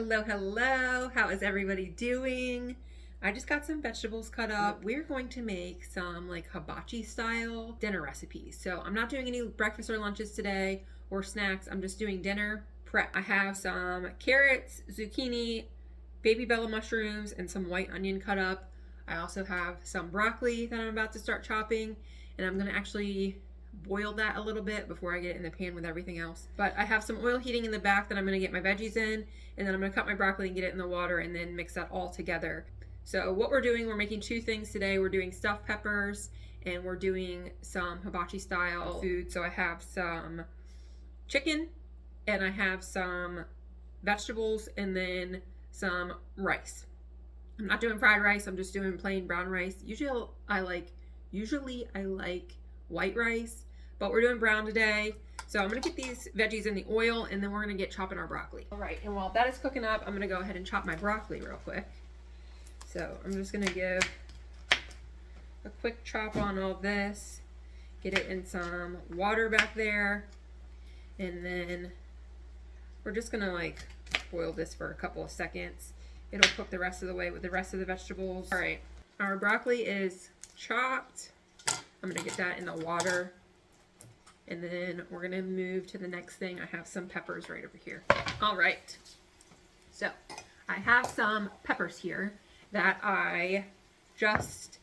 Hello, hello. How is everybody doing? I just got some vegetables cut up. We're going to make some like hibachi style dinner recipes. So I'm not doing any breakfast or lunches today or snacks. I'm just doing dinner prep. I have some carrots, zucchini, baby bella mushrooms, and some white onion cut up. I also have some broccoli that I'm about to start chopping, and I'm gonna actually boil that a little bit before I get it in the pan with everything else. But I have some oil heating in the back that I'm gonna get my veggies in, and then I'm gonna cut my broccoli and get it in the water and then mix that all together. So what we're doing, we're making two things today. We're doing stuffed peppers and we're doing some hibachi style food. So I have some chicken and I have some vegetables and then some rice. I'm not doing fried rice, I'm just doing plain brown rice. Usually I like white rice, but we're doing brown today. So I'm gonna get these veggies in the oil and then we're gonna get chopping our broccoli. All right, and while that is cooking up, I'm gonna go ahead and chop my broccoli real quick. So I'm just gonna give a quick chop on all this, get it in some water back there, and then we're just gonna like boil this for a couple of seconds. It'll cook the rest of the way with the rest of the vegetables. All right, our broccoli is chopped. I'm gonna get that in the water. And then we're gonna move to the next thing. I have some peppers right over here. All right, so I have some peppers here that I just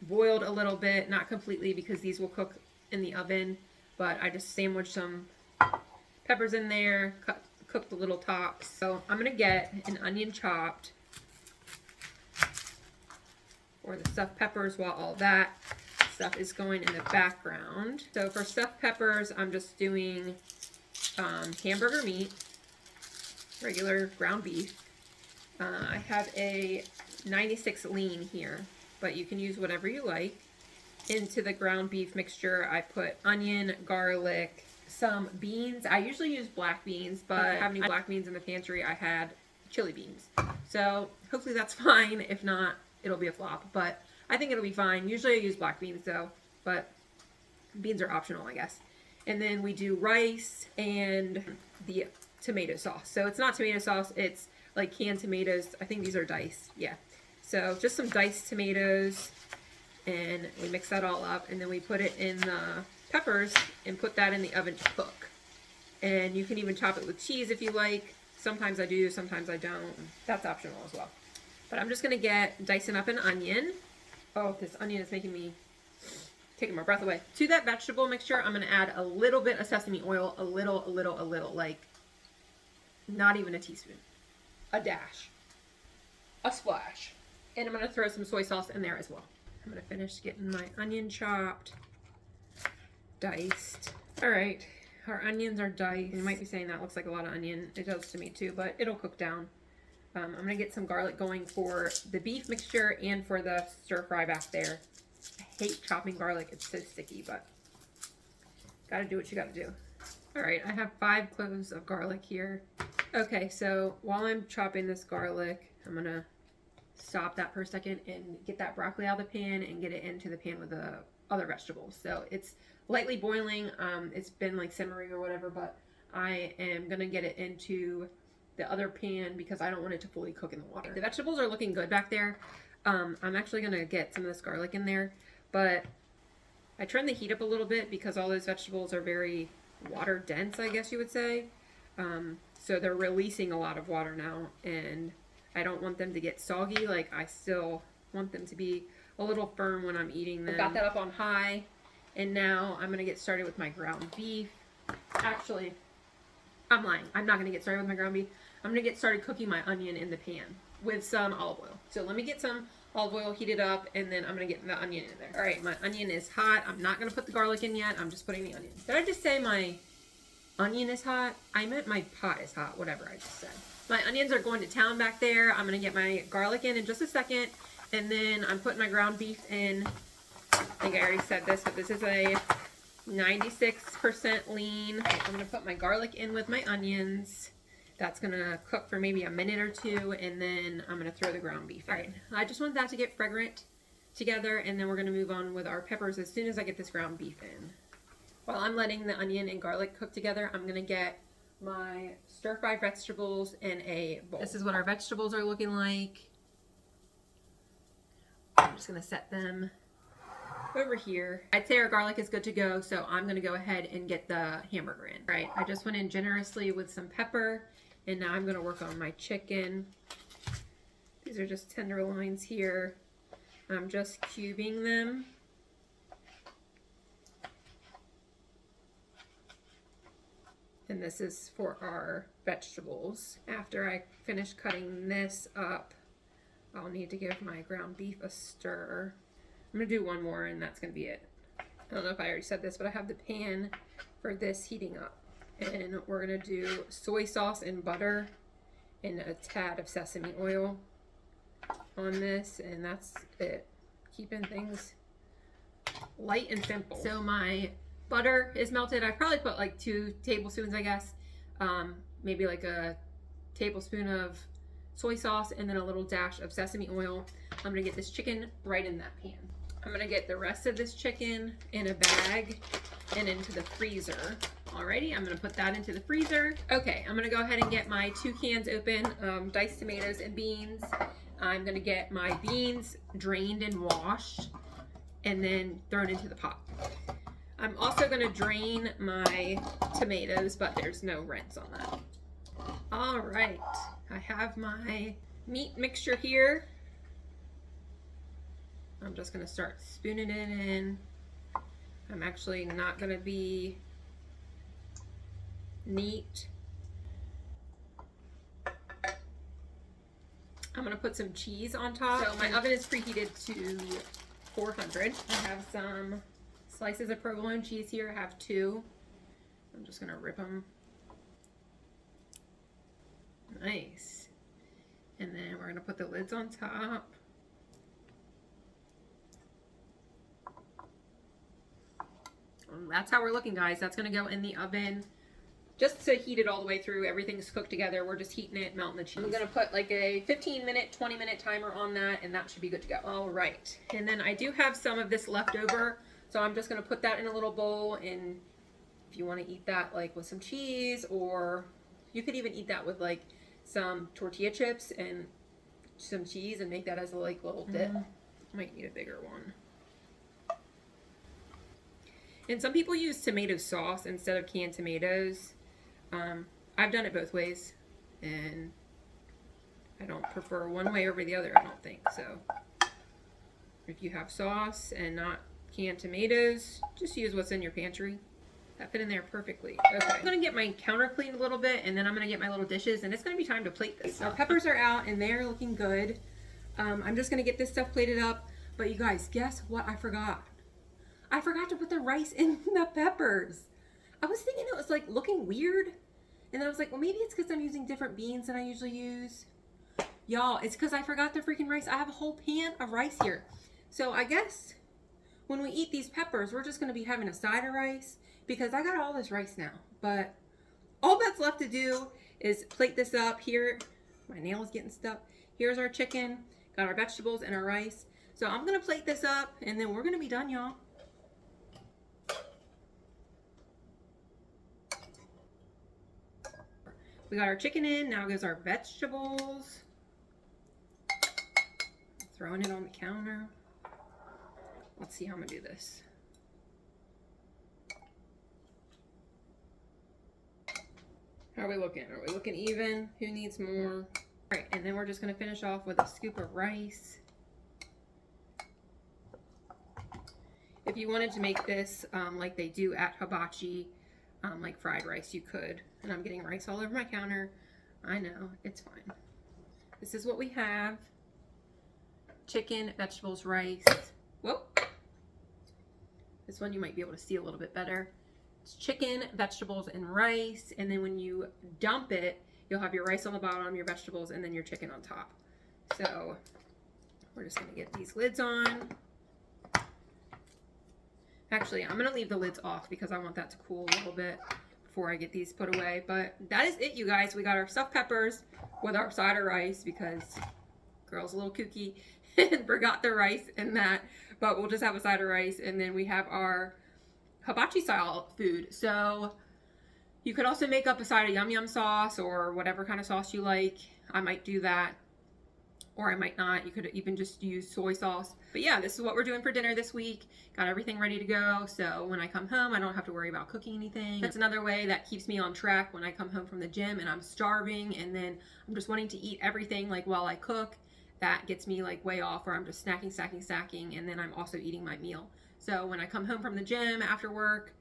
boiled a little bit, not completely because these will cook in the oven, but I just sandwiched some peppers in there, cooked the little tops. So I'm gonna get an onion chopped for the stuffed peppers while all that stuff is going in the background. So for stuffed peppers, I'm just doing hamburger meat, regular ground beef. I have a 96 lean here, but you can use whatever you like. Into the ground beef mixture, I put onion, garlic, some beans. I usually use black beans, but I don't have any black beans in the pantry. I had chili beans. So hopefully that's fine. If not, it'll be a flop, but I think it'll be fine. Usually I use black beans though, but beans are optional, I guess. And then we do rice and the tomato sauce. So it's not tomato sauce, it's like canned tomatoes. I think these are diced, yeah. So just some diced tomatoes, and we mix that all up, and then we put it in the peppers and put that in the oven to cook. And you can even chop it with cheese if you like. Sometimes I do, sometimes I don't. That's optional as well. But I'm just gonna get dicing up an onion. Oh, this onion is making me taking my breath away. To that vegetable mixture, I'm gonna add a little bit of sesame oil, a little, like not even a teaspoon, a dash, a splash. And I'm gonna throw some soy sauce in there as well. I'm gonna finish getting my onion chopped, diced. All right, our onions are diced. You might be saying that looks like a lot of onion. It does to me too, but it'll cook down. I'm gonna get some garlic going for the beef mixture and for the stir fry back there. I hate chopping garlic, it's so sticky, but gotta do what you gotta do. All right, I have 5 cloves of garlic here. Okay, so while I'm chopping this garlic, I'm gonna stop that for a second and get that broccoli out of the pan and get it into the pan with the other vegetables. So it's lightly boiling, it's been like simmering or whatever, but I am gonna get it into the other pan because I don't want it to fully cook in the water. The vegetables are looking good back there. I'm actually gonna get some of this garlic in there, but I turned the heat up a little bit because all those vegetables are very water dense, I guess you would say. So they're releasing a lot of water now, and I don't want them to get soggy. Like, I still want them to be a little firm when I'm eating them. I've got that up on high, and now I'm gonna get started with my ground beef. Actually, I'm lying. I'm not gonna get started with my ground beef. I'm gonna get started cooking my onion in the pan with some olive oil. So let me get some olive oil heated up, and then I'm gonna get the onion in there. All right, my onion is hot. I'm not gonna put the garlic in yet. I'm just putting the onion. Did I just say my onion is hot? I meant my pot is hot, whatever I just said. My onions are going to town back there. I'm gonna get my garlic in just a second, and then I'm putting my ground beef in. I think I already said this, but this is a 96% lean. I'm gonna put my garlic in with my onions. That's gonna cook for maybe a minute or two, and then I'm gonna throw the ground beef in. All right, I just want that to get fragrant together, and then we're gonna move on with our peppers as soon as I get this ground beef in. While I'm letting the onion and garlic cook together, I'm gonna get my stir-fried vegetables in a bowl. This is what our vegetables are looking like. I'm just gonna set them over here. I'd say our garlic is good to go, so I'm gonna go ahead and get the hamburger in. Right, I just went in generously with some pepper, and now I'm gonna work on my chicken. These are just tenderloins here. I'm just cubing them. And this is for our vegetables. After I finish cutting this up, I'll need to give my ground beef a stir. I'm gonna do one more and that's gonna be it. I don't know if I already said this, but I have the pan for this heating up. And we're gonna do soy sauce and butter and a tad of sesame oil on this, and that's it. Keeping things light and simple. So my butter is melted. I probably put like 2 tablespoons, I guess. Maybe like a tablespoon of soy sauce and then a little dash of sesame oil. I'm gonna get this chicken right in that pan. I'm gonna get the rest of this chicken in a bag and into the freezer. Alrighty, I'm gonna put that into the freezer. Okay, I'm gonna go ahead and get my 2 cans open, diced tomatoes and beans. I'm gonna get my beans drained and washed and then thrown into the pot. I'm also gonna drain my tomatoes, but there's no rinse on that. All right, I have my meat mixture here. I'm just gonna start spooning it in. I'm actually not gonna be neat. I'm gonna put some cheese on top. So my oven is preheated to 400. I have some slices of provolone cheese here. I have 2. I'm just gonna rip them. Nice. And then we're gonna put the lids on top. And that's how we're looking, guys. That's gonna go in the oven just to heat it all the way through. Everything's cooked together. We're just heating it, melting the cheese. I'm gonna put like a 15-minute, 20-minute timer on that, and that should be good to go. All right. And then I do have some of this left over, so I'm just gonna put that in a little bowl, and if you wanna eat that like with some cheese, or you could even eat that with like some tortilla chips and some cheese and make that as a like little dip. Might need a bigger one. And some people use tomato sauce instead of canned tomatoes. I've done it both ways, and I don't prefer one way over the other, I don't think. So if you have sauce and not canned tomatoes, just use what's in your pantry. That fit in there perfectly. Okay, I'm gonna get my counter cleaned a little bit, and then I'm gonna get my little dishes, and it's gonna be time to plate this. Our peppers are out and they're looking good. I'm just gonna get this stuff plated up, but you guys, guess what I forgot? I forgot to put the rice in the peppers. I was thinking it was like looking weird, and then I was like, well, maybe it's because I'm using different beans than I usually use. Y'all, it's because I forgot the freaking rice. I have a whole pan of rice here. So I guess when we eat these peppers, we're just gonna be having a side of rice, because I got all this rice now. But all that's left to do is plate this up. Here, my nail is getting stuck. Here's our chicken, got our vegetables and our rice. So I'm gonna plate this up, and then we're gonna be done, y'all. We got our chicken in, now goes our vegetables. Throwing it on the counter. Let's see how I'm gonna do this. How are we looking? Are we looking even? Who needs more? All right, and then we're just gonna finish off with a scoop of rice. If you wanted to make this like they do at Hibachi, like fried rice, you could. And I'm getting rice all over my counter. I know, it's fine. This is what we have. Chicken, vegetables, rice. Whoa. This one you might be able to see a little bit better. It's chicken, vegetables, and rice. And then when you dump it, you'll have your rice on the bottom, your vegetables, and then your chicken on top. So we're just gonna get these lids on. Actually, I'm gonna leave the lids off because I want that to cool a little bit before I get these put away. But that is it, you guys. We got our stuffed peppers with our side of rice because girl's a little kooky and forgot the rice and that. But we'll just have a side of rice, and then we have our hibachi style food. So You could also make up a side of yum yum sauce or whatever kind of sauce you like. I might do that, or I might not. You could even just use soy sauce. But yeah, this is what we're doing for dinner this week. Got everything ready to go, so when I come home, I don't have to worry about cooking anything. That's another way that keeps me on track when I come home from the gym and I'm starving and then I'm just wanting to eat everything like while I cook. That gets me like way off, or I'm just snacking, and then I'm also eating my meal. So when I come home from the gym after work,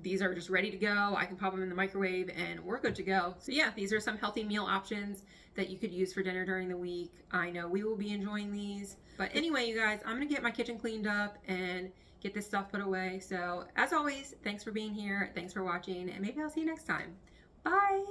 these are just ready to go. I can pop them in the microwave and we're good to go. So yeah, these are some healthy meal options that you could use for dinner during the week. I know we will be enjoying these. But anyway, you guys, I'm gonna get my kitchen cleaned up and get this stuff put away. So as always, thanks for being here. Thanks for watching, and maybe I'll see you next time. Bye.